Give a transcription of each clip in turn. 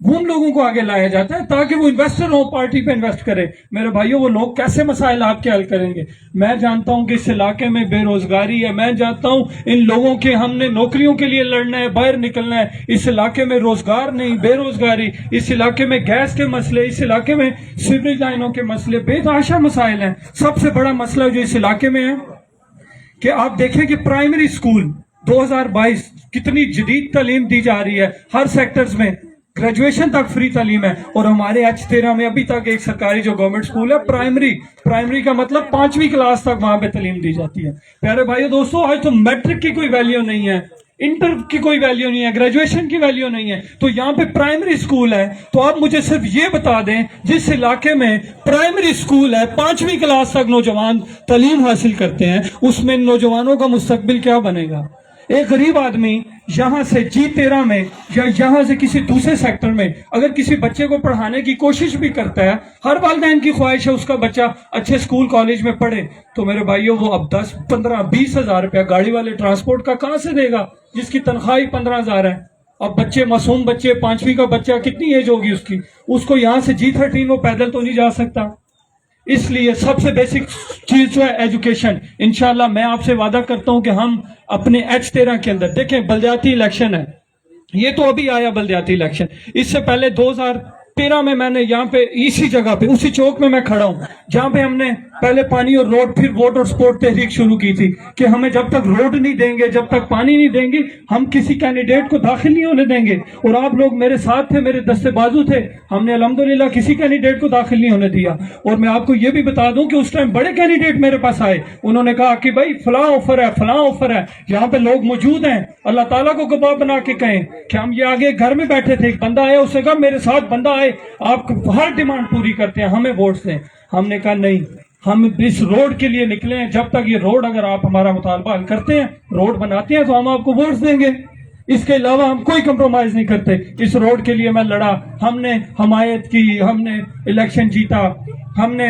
وہ ہم لوگوں کو آگے لایا جاتا ہے تاکہ وہ انویسٹر ہو, پارٹی پہ انویسٹ کرے. میرے بھائیوں, وہ لوگ کیسے مسائل آپ کے حل کریں گے؟ میں جانتا ہوں کہ اس علاقے میں بے روزگاری ہے, میں جانتا ہوں ان لوگوں کے ہم نے نوکریوں کے لیے لڑنا ہے, باہر نکلنا ہے. اس علاقے میں روزگار نہیں, بے روزگاری, اس علاقے میں گیس کے مسئلے, اس علاقے میں سیوریج لائنوں کے مسئلے, بے تحاشا مسائل ہیں. سب سے بڑا مسئلہ جو اس علاقے میں ہے کہ آپ دیکھیں کہ پرائمری اسکول 2022 کتنی جدید تعلیم دی جا رہی ہے ہر سیکٹرز میں, گریجویشن تک فری تعلیم ہے. اور ہمارے H13 میں ابھی تک ایک سرکاری جو گورنمنٹ اسکول ہے, پرائمری کا مطلب 5ویں کلاس تک وہاں پہ تعلیم دی جاتی ہے. پیارے بھائیو دوستو, آج تو میٹرک کی کوئی ویلیو نہیں ہے, انٹر کی کوئی ویلیو نہیں ہے, گریجویشن کی ویلیو نہیں ہے. تو یہاں پہ پرائمری اسکول ہے, تو آپ مجھے صرف یہ بتا دیں جس علاقے میں پرائمری اسکول ہے, 5ویں کلاس تک نوجوان تعلیم حاصل کرتے ہیں, اس میں نوجوانوں کا مستقبل کیا بنے گا؟ ایک غریب آدمی یہاں سے G13 میں یا یہاں سے کسی دوسرے سیکٹر میں اگر کسی بچے کو پڑھانے کی کوشش بھی کرتا ہے, ہر والدین کی خواہش ہے اس کا بچہ اچھے اسکول کالج میں پڑھے, تو میرے بھائیوں وہ اب 10, 15, 20 ہزار روپیہ گاڑی والے ٹرانسپورٹ کا کہاں سے دے گا جس کی تنخواہ 15,000 ہے. اب بچے, معصوم بچے, 5ویں کا بچہ, کتنی ایج ہوگی اس کی, اس کو یہاں سے G13 وہ پیدل تو نہیں جا سکتا. اس لیے سب سے بیسک چیز جو ہے ایجوکیشن. انشاءاللہ میں آپ سے وعدہ کرتا ہوں کہ ہم اپنے H13 کے اندر, دیکھیں بلدیاتی الیکشن ہے, یہ تو ابھی آیا بلدیاتی الیکشن, اس سے پہلے 2013 میں نے یہاں پہ اسی جگہ پہ اسی چوک میں کھڑا ہوں جہاں پہ ہم نے پہلے پانی اور روڈ پھر ووٹ اور سپورٹ تحریک شروع کی تھی کہ ہمیں جب تک روڈ نہیں دیں گے, جب تک پانی نہیں دیں گے, ہم کسی کینڈیڈیٹ کو داخل نہیں ہونے دیں گے. اور آپ لوگ میرے ساتھ تھے, میرے دستے بازو تھے, ہم نے الحمدللہ کسی کینڈیڈیٹ کو داخل نہیں ہونے دیا. اور میں آپ کو یہ بھی بتا دوں کہ اس ٹائم بڑے کینڈیڈیٹ میرے پاس آئے, انہوں نے کہا کہ بھائی فلاں آفر ہے, فلاں آفر ہے, یہاں پہ لوگ موجود ہیں, اللہ تعالیٰ کو گواہ بنا کے کہیں کہ ہم یہ آگے گھر میں بیٹھے تھے, ایک بندہ آیا, اس نے کہا میرے ساتھ بندہ آئے, آپ ہر ڈیمانڈ پوری کرتے ہیں, ہمیں ووٹس دیں. ہم نے کہا نہیں, ہم اس روڈ کے لیے نکلے ہیں, جب تک یہ روڈ اگر آپ ہمارا مطالبہ حل کرتے ہیں, روڈ بناتے ہیں, تو ہم آپ کو ووٹس دیں گے. اس کے علاوہ ہم کوئی کمپرومائز نہیں کرتے. اس روڈ کے لیے میں لڑا, ہم نے حمایت کی, ہم نے الیکشن جیتا, ہم نے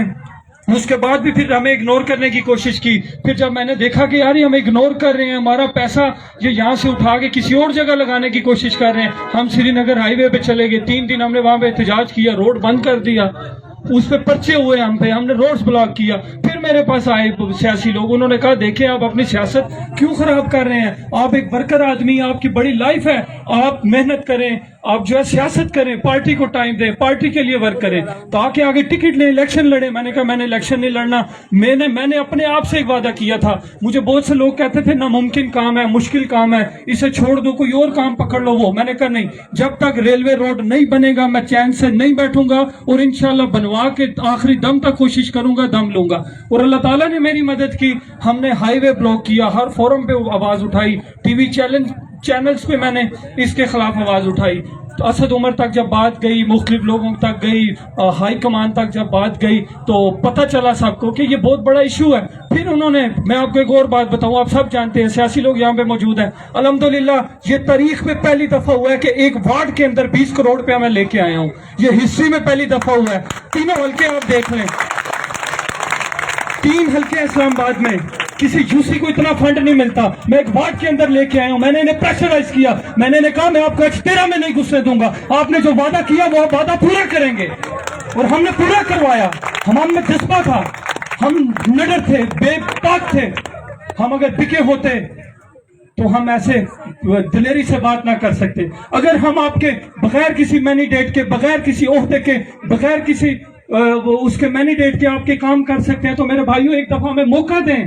اس کے بعد بھی پھر ہمیں اگنور کرنے کی کوشش کی. پھر جب میں نے دیکھا کہ یار یہ ہم اگنور کر رہے ہیں, ہمارا پیسہ یہ یہاں سے اٹھا کے کسی اور جگہ لگانے کی کوشش کر رہے ہیں, ہم سری نگر ہائی وے پہ چلے گئے. 3 دن ہم نے وہاں پہ احتجاج کیا, روڈ بند کر دیا, اس پہ پرچے ہوئے ہم نے روڈز بلاک کیا. پھر میرے پاس آئے سیاسی لوگ, انہوں نے کہا دیکھیں آپ اپنی سیاست کیوں خراب کر رہے ہیں, آپ ایک ورکر آدمی, آپ کی بڑی لائف ہے, آپ محنت کریں, آپ جو ہے سیاست کریں, پارٹی کو ٹائم دیں, پارٹی کے لیے ورک کریں تاکہ آگے ٹکٹ لیں, الیکشن لڑیں. میں نے کہا میں نے الیکشن نہیں لڑنا, میں نے اپنے آپ سے ایک وعدہ کیا تھا. مجھے بہت سے لوگ کہتے تھے ناممکن کام ہے, مشکل کام ہے, اسے چھوڑ دو, کوئی اور کام پکڑ لو. وہ میں نے کہا نہیں, جب تک ریلوے روڈ نہیں بنے گا میں چین سے نہیں بیٹھوں گا, اور انشاءاللہ بنوا کے آخری دم تک کوشش کروں گا, دم لوں گا. اور اللہ تعالیٰ نے میری مدد کی, ہم نے ہائی وے بلاک کیا, ہر فورم پہ آواز اٹھائی, ٹی وی چینلز پہ میں نے اس کے خلاف آواز اٹھائی. تو اسد عمر تک جب بات گئی, مختلف لوگوں تک گئی, ہائی کمان تک جب بات گئی, تو پتہ چلا سب کو کہ یہ بہت بڑا ایشو ہے. پھر انہوں نے, میں آپ کو ایک اور بات بتاؤں, آپ سب جانتے ہیں, سیاسی لوگ یہاں پہ موجود ہیں, الحمدللہ یہ تاریخ میں پہلی دفعہ ہوا ہے کہ ایک وارڈ کے اندر 20 کروڑ روپیہ میں لے کے آیا ہوں. یہ ہسٹری میں پہلی دفعہ ہوا ہے. 3 حلقے آپ دیکھ لیں, 3 حلقے اسلام آباد میں, کسی یوسی کو اتنا فنڈ نہیں ملتا. میں ایک وارڈ کے اندر لے کے آیا ہوں, میں نے انہیں پریشرائز کیا, میں نے کہا میں آپ کو H13 میں نہیں گھسنے دوں گا, آپ نے جو وعدہ کیا وہ وعدہ پورا کریں گے. اور ہم نے پورا کروایا. ہم میں جذبہ تھا, ہم نڈر تھے, بے باک تھے. ہم اگر بکے ہوتے تو ہم ایسے دلیری سے بات نہ کر سکتے. اگر ہم آپ کے بغیر کسی مینڈیٹ کے, بغیر کسی عہدے کے, بغیر کسی اس کے مینڈیٹ کے آپ کے کام کر سکتے ہیں, تو میرے بھائیوں ایک دفعہ ہمیں موقع دیں,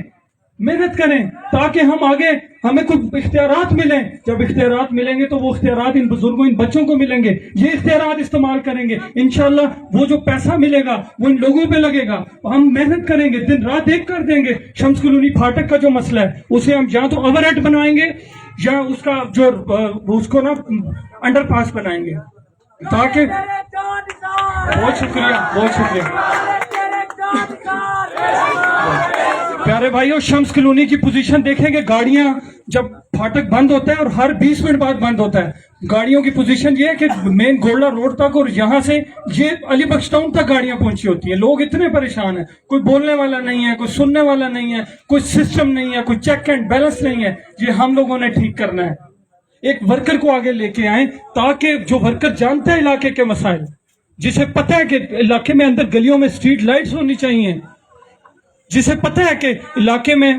محنت کریں تاکہ ہم آگے ہمیں کچھ اختیارات ملیں. جب اختیارات ملیں گے تو وہ اختیارات ان بزرگوں, ان بچوں کو ملیں گے, یہ اختیارات استعمال کریں گے. انشاءاللہ وہ جو پیسہ ملے گا وہ ان لوگوں پہ لگے گا, ہم محنت کریں گے, دن رات ایک کر دیں گے. شمس کالونی پھاٹک کا جو مسئلہ ہے اسے ہم یا تو اوور ہیڈ بنائیں گے یا اس کا جو اس کو نا انڈر پاس بنائیں گے, تاکہ بہت شکریہ. پیارے بھائیوں, شمس کالونی کی پوزیشن دیکھیں گے, گاڑیاں جب پھاٹک بند ہوتا ہے اور ہر 20 منٹ بعد بند ہوتا ہے, گاڑیوں کی پوزیشن یہ ہے کہ مین گولڈا روڈ تک اور یہاں سے یہ علی بخش ٹاؤن تک گاڑیاں پہنچی ہوتی ہیں. لوگ اتنے پریشان ہیں, کوئی بولنے والا نہیں ہے, کوئی سننے والا نہیں ہے, کوئی سسٹم نہیں ہے, کوئی چیک اینڈ بیلنس نہیں ہے. یہ ہم لوگوں نے ٹھیک کرنا ہے. ایک ورکر کو آگے لے کے آئیں تاکہ جو ورکر جانتا ہے علاقے کے مسائل, جسے پتہ ہے کہ علاقے میں اندر گلیوں میں اسٹریٹ لائٹس ہونی چاہیے, جسے پتہ ہے کہ علاقے میں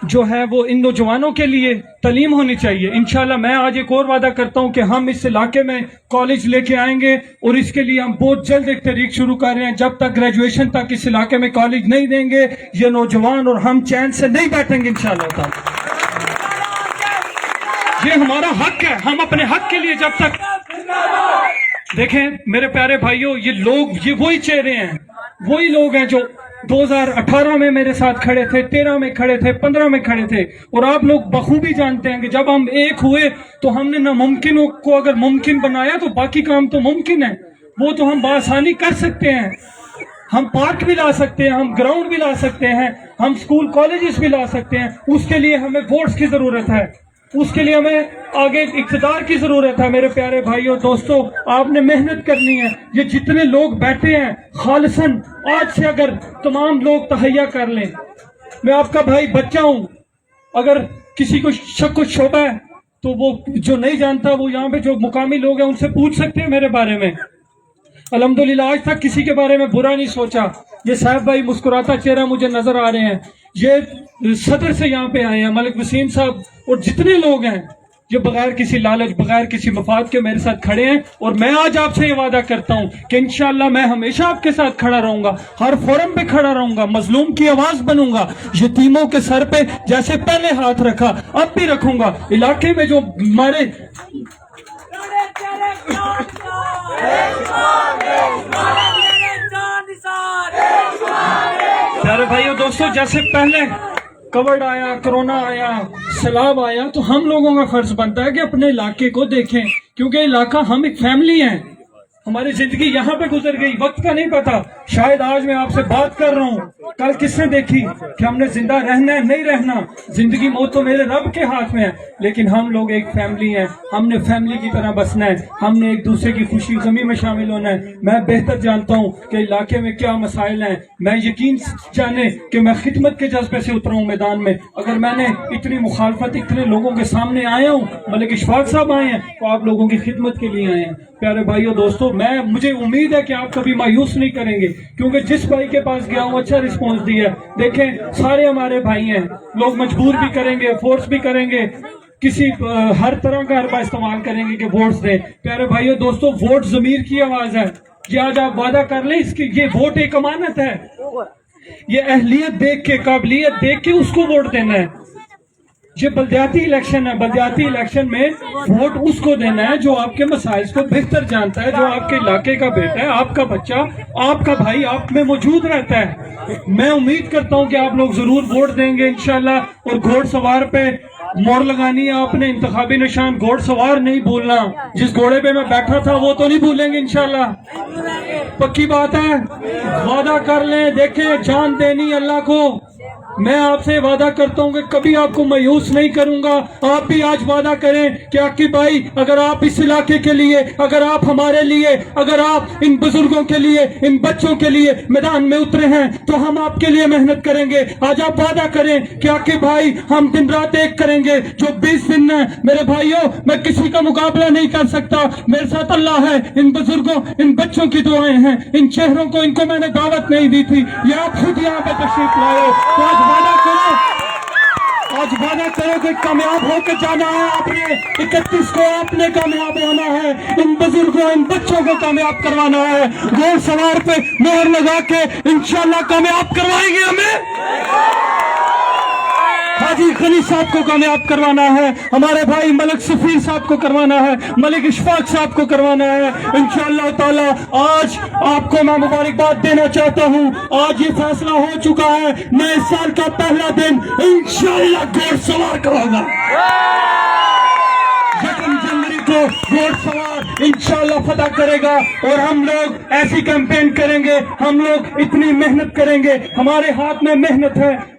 جو ہے وہ ان نوجوانوں کے لیے تعلیم ہونی چاہیے. انشاءاللہ میں آج ایک اور وعدہ کرتا ہوں کہ ہم اس علاقے میں کالج لے کے آئیں گے, اور اس کے لیے ہم بہت جلد ایک تحریک شروع کر رہے ہیں. جب تک گریجویشن تک اس علاقے میں کالج نہیں دیں گے یہ نوجوان اور ہم چین سے نہیں بیٹھیں گے انشاءاللہ تعالی. یہ ہمارا حق ہے, ہم اپنے حق کے لیے جب تک دیکھیں میرے پیارے بھائیوں, یہ لوگ یہ وہی چہرے ہیں, وہی لوگ ہیں جو 2018 میں میرے ساتھ کھڑے تھے, 13 میں کھڑے تھے, 15 میں کھڑے تھے. اور آپ لوگ بخوبی جانتے ہیں کہ جب ہم ایک ہوئے تو ہم نے ناممکنوں کو اگر ممکن بنایا تو باقی کام تو ممکن ہے, وہ تو ہم بآسانی کر سکتے ہیں. ہم پارک بھی لا سکتے ہیں, ہم گراؤنڈ بھی لا سکتے ہیں, ہم سکول کالجز بھی لا سکتے ہیں. اس کے لیے ہمیں ووٹس کی ضرورت ہے, اس کے لیے ہمیں آگے اقتدار کی ضرورت ہے. میرے پیارے بھائیوں دوستوں, آپ نے محنت کرنی ہے. یہ جتنے لوگ بیٹھے ہیں خالصاً آج سے اگر تمام لوگ تہیا کر لیں, میں آپ کا بھائی بچہ ہوں, اگر کسی کو شک و شبہ ہے تو وہ جو نہیں جانتا وہ یہاں پہ جو مقامی لوگ ہیں ان سے پوچھ سکتے ہیں میرے بارے میں. الحمدللہ آج تک کسی کے بارے میں برا نہیں سوچا. یہ صاحب بھائی مسکراتا چہرہ مجھے نظر آ رہے ہیں, یہ صدر سے یہاں پہ آئے ہیں, ملک وسیم صاحب اور جتنے لوگ ہیں یہ بغیر کسی لالچ بغیر کسی مفاد کے میرے ساتھ کھڑے ہیں. اور میں آج آپ سے یہ وعدہ کرتا ہوں کہ انشاءاللہ میں ہمیشہ آپ کے ساتھ کھڑا رہوں گا, ہر فورم پہ کھڑا رہوں گا, مظلوم کی آواز بنوں گا, یتیموں کے سر پہ جیسے پہلے ہاتھ رکھا اب بھی رکھوں گا. علاقے میں جو ہمارے پیارے بھائیوں دوستوں, جیسے پہلے کووڈ آیا, کرونا آیا, سیلاب آیا, تو ہم لوگوں کا فرض بنتا ہے کہ اپنے علاقے کو دیکھیں, کیونکہ علاقہ ہم ایک فیملی ہیں. ہماری زندگی یہاں پہ گزر گئی, وقت کا نہیں پتا. شاید آج میں آپ سے بات کر رہا ہوں, کل کس نے دیکھی کہ ہم نے زندہ رہنا ہے نہیں رہنا. زندگی موت تو میرے رب کے ہاتھ میں ہے, لیکن ہم لوگ ایک فیملی ہیں, ہم نے فیملی کی طرح بسنا ہے, ہم نے ایک دوسرے کی خوشی غمی میں شامل ہونا ہے. میں بہتر جانتا ہوں کہ علاقے میں کیا مسائل ہیں. میں یقین جانے کہ میں خدمت کے جذبے سے اترا ہوں میدان میں. اگر میں نے اتنی مخالفت اتنے لوگوں کے سامنے آیا ہوں, ملک اشفاق صاحب آئے ہیں, تو آپ لوگوں کی خدمت کے لیے آئے ہیں. پیارے بھائیوں دوستوں, مجھے امید ہے کہ آپ کبھی مایوس نہیں کریں گے, کیونکہ جس بھائی کے پاس گیا ہوں اچھا رسپانس دیا. دیکھیں سارے ہمارے بھائی ہیں, لوگ مجبور بھی کریں گے, فورس بھی کریں گے, کسی ہر طرح کا حربہ استعمال کریں گے کہ ووٹس دیں. پیارے بھائیوں دوستوں, ووٹ ضمیر کی آواز ہے. یہ آج آپ وعدہ کر لیں, اس کی یہ ووٹ ایک امانت ہے. یہ اہلیت دیکھ کے, قابلیت دیکھ کے اس کو ووٹ دینا ہے. یہ بلدیاتی الیکشن ہے, بلدیاتی الیکشن میں ووٹ اس کو دینا ہے جو آپ کے مسائل کو بہتر جانتا ہے, جو آپ کے علاقے کا بیٹا ہے, آپ کا بچہ, آپ کا بھائی آپ میں موجود رہتا ہے. میں امید کرتا ہوں کہ آپ لوگ ضرور ووٹ دیں گے انشاءاللہ. اور گھوڑ سوار پہ موڑ لگانی ہے آپ نے, انتخابی نشان گھوڑ سوار نہیں بھولنا. جس گھوڑے پہ میں بیٹھا تھا وہ تو نہیں بھولیں گے انشاءاللہ, پکی بات ہے. وعدہ کر لیں, دیکھیں جان دینی اللہ کو. میں آپ سے وعدہ کرتا ہوں کہ کبھی آپ کو مایوس نہیں کروں گا. آپ بھی آج وعدہ کریں کہ عاقب بھائی, اگر آپ اس علاقے کے لیے, اگر آپ ہمارے لیے, اگر آپ ان بزرگوں کے لیے, ان بچوں کے لیے میدان میں اترے ہیں تو ہم آپ کے لیے محنت کریں گے. آج آپ وعدہ کریں کہ عاقب بھائی ہم دن رات ایک کریں گے. جو 20 دن ہیں میرے بھائیوں, میں کسی کا مقابلہ نہیں کر سکتا, میرے ساتھ اللہ ہے. ان بزرگوں, ان بچوں کی دعائیں ہیں, ان چہروں کو, ان کو میں نے دعوت نہیں دی تھی, یہ آپ خود یہاں پہ تشریف لائے. تو آج وعدہ کرو کہ کامیاب ہو کے جانا ہے. آپ نے 31 کو آپ نے کامیاب ہونا ہے, ان بزرگوں, ان بچوں کو کامیاب کروانا ہے. گھوڑ سوار پہ مہر لگا کے انشاءاللہ کامیاب کروائیں گے ہمیں. حاجی خلی صاحب کو کامیاب کروانا ہے, ہمارے بھائی ملک سفیر صاحب کو کروانا ہے, ملک اشفاق صاحب کو کروانا ہے انشاءاللہ تعالی. آج آپ کو میں مبارکباد دینا چاہتا ہوں. آج یہ فیصلہ ہو چکا ہے, میں اس سال کا پہلا دن انشاءاللہ گھوڑ سوار کا ہوگا. جنوری کو گھوڑ سوار انشاءاللہ فتح کرے گا. اور ہم لوگ ایسی کیمپین کریں گے, ہم لوگ اتنی محنت کریں گے, ہمارے ہاتھ میں محنت ہے.